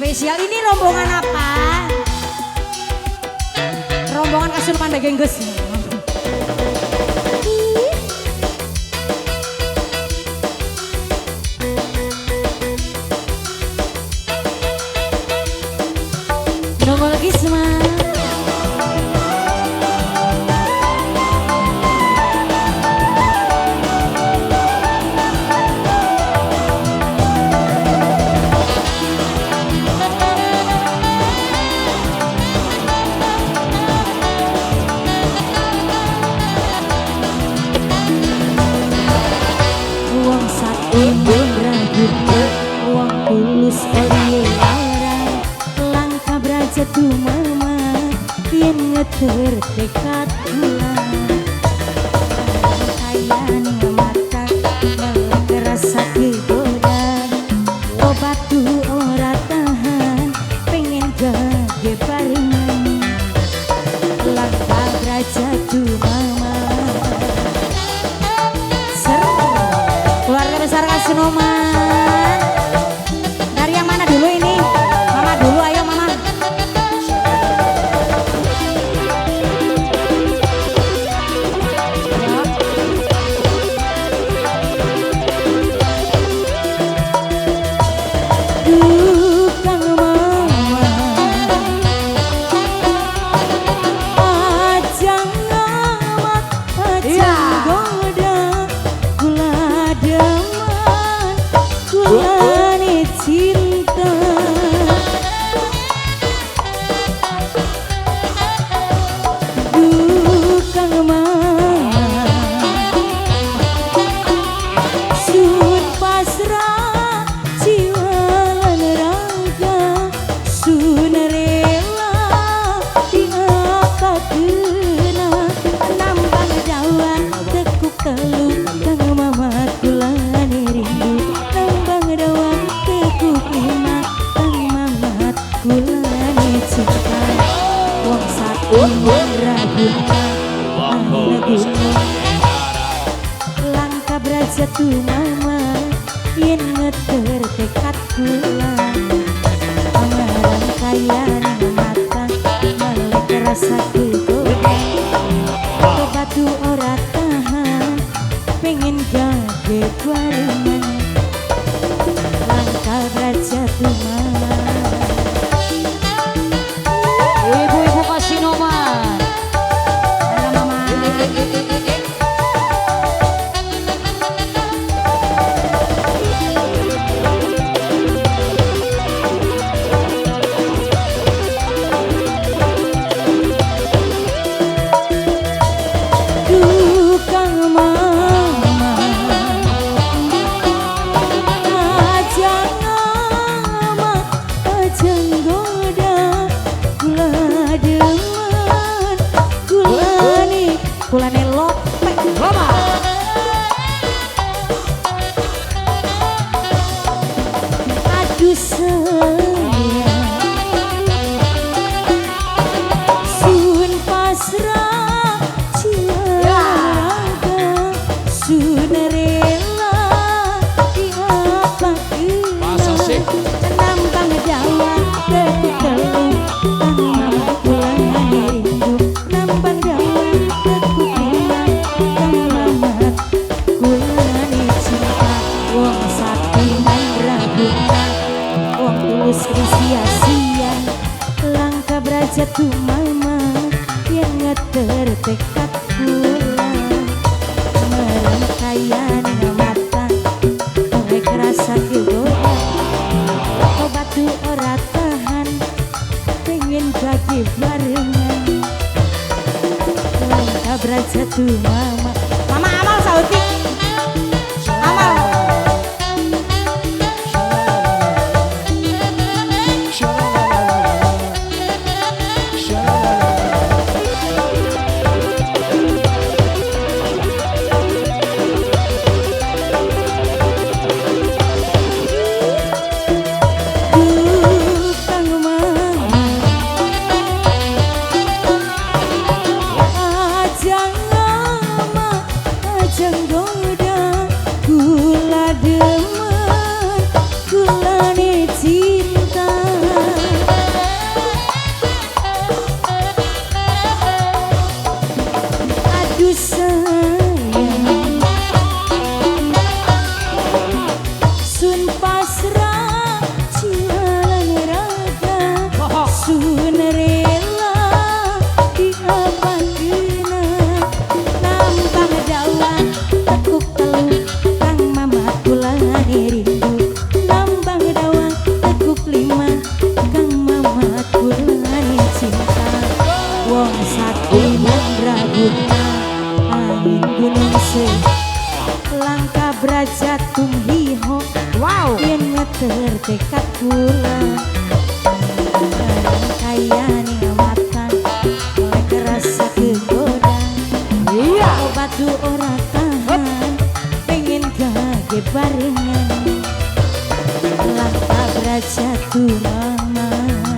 Spesial ini rombongan apa? Rombongan Kasurupan Bagengges. Nongol lagi semua. Uang tulus oleh orang langkah berjatuh mama yang ngeter dekat bulan kayan mata merasa kegoda obat tu ora tahan pengen gage barengan langkah berjatuh mama keluarga besar Kasunoman. Dari yang mana dulu ini? Mama dulu, ayo mama. Dukang mama, ajang amat, ajang goda, gula deman, gulane cinta. Dukang mama, sun pasrah jiwa lan raga, sun rela diakakeuna nambang dawan teku kelu kang mama kulane rindu nambang dawan teku lima kang mama kulane cinta wong satu raguna langkah berjatuh mama yen ngeter tekad kula amaran kayan mata malek rasa kegoda batu ora tahan pengen gage barengan langkah berjatuh mama. Ibu-ibu Kasunoman, halo mama. Dukang mama, ajang amat, ajang goda, gula deman, gulane lopek mama. Aduh sayang, sun pasrah jiwa raga, sun rela diapakeuna nambang dawa teku telu kang mama kulane rindu nambang dawa teku lima kang mama kulane cinta wong sakti raguna wong tulus sia-sia langkah berjatuh mama yang ngeter tekad pulang merangkaian mata oleh kerasa kegoda obat tu ora tahan pengen bagi barengan langkah berjatuh mama. Mama amal sauti amal. iho. Wow. Yen ngeter tekad kula barang kaya ning mata oleh kerasa kegoda. Iya. Obat ora tahan pengen gage barengan lantap raja turangan.